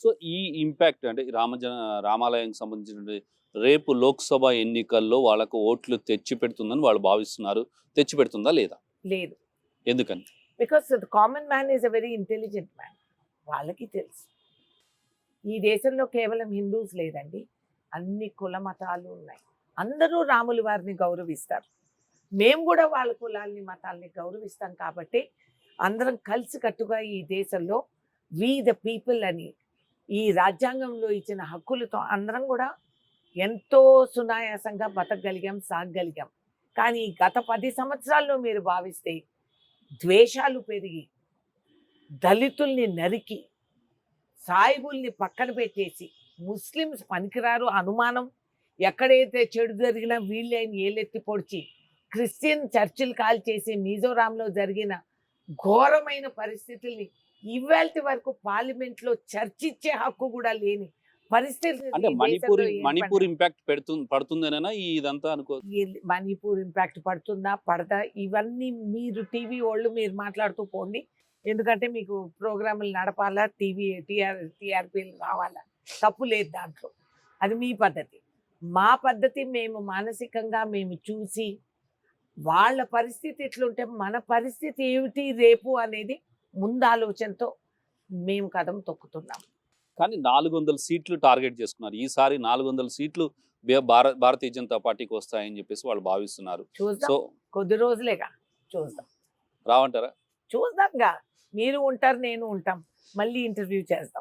So ఈ impact అంటే రామాలయానికి సంబంధించిన రేపు లోక్సభ ఎన్నికల్లో వాళ్ళకు ఓట్లు తెచ్చిపెడుతుందని వాళ్ళు భావిస్తున్నారు. తెచ్చిపెడుతుందా లేదా? లేదు. ఎందుకని? Because the common man is a very intelligent man. వాళ్ళకి తెలుసు. ఈ దేశంలో కేవలం హిందూస్ లేదండి. అన్ని కుల మతాలు ఉన్నాయి. అందరూ రాముల వారిని గౌరవిస్తారు. మేము కూడా వాళ్ళ కులాల్ని, మతాల్ని గౌరవిస్తాం కాబట్టి అందరం కలిసికట్టుగా ఈ దేశంలో వి ద పీపుల్ అని ఈ రాజ్యాంగంలో ఇచ్చిన హక్కులతో అందరం కూడా ఎంతో సునాయాసంగా బతకగలిగాం, సాగగలిగాం. కానీ గత 10 సంవత్సరాల్లో మీరు భావిస్తే ద్వేషాలు పెరిగి, దళితుల్ని నరికి, సాయిబుల్ని పక్కన పెట్టేసి, ముస్లిమ్స్ పనికిరారు అనుమానం, ఎక్కడైతే చెడు జరిగినా వీళ్ళైన ఏలెత్తి పొడిచి, క్రిస్టియన్ చర్చిలు కాల్చేసి మిజోరాంలో జరిగిన ఘోరమైన పరిస్థితుల్ని ఇవాల్టి వరకు పార్లమెంట్లో చర్చించే హక్కు కూడా లేని పరిస్థితులు అంటే ఈ మణిపూర్ దేశంలో మణిపూర్ ఏర్పడ్డాయి. ఇంపాక్ట్ పడుతుందనేనా ఇదంతా అనుకో? మణిపూర్ ఇంపాక్ట్ పడుతుందా పడదా ఇవన్నీ మీరు టీవీ వాళ్ళు మీరు మాట్లాడుతూ పోండి. ఎందుకంటే మీకు ప్రోగ్రాములు నడపాలా, టీఆర్పీలు రావాలా, తప్పు లేదు దాంట్లో. అది మీ పద్ధతి. మా పద్ధతి మేము మానసికంగా మేము చూసి వాళ్ళ పరిస్థితి ఎట్లుంటే మన పరిస్థితి ఏమిటి రేపు అనేది ముందాలోచనతో మేము కదం తొక్కుతున్నాం. కానీ 400 సీట్లు టార్గెట్ చేసుకున్నారు. ఈసారి 400 సీట్లు భారతీయ జనతా పార్టీకి వస్తాయని చెప్పేసి వాళ్ళు భావిస్తున్నారు. చూద్దాం. సో కొద్ది రోజులేగా చూద్దాం. రావంటారా? చూద్దాంగా. మీరు ఉంటారు, నేను ఉంటాం. మళ్ళీ ఇంటర్వ్యూ చేద్దాం.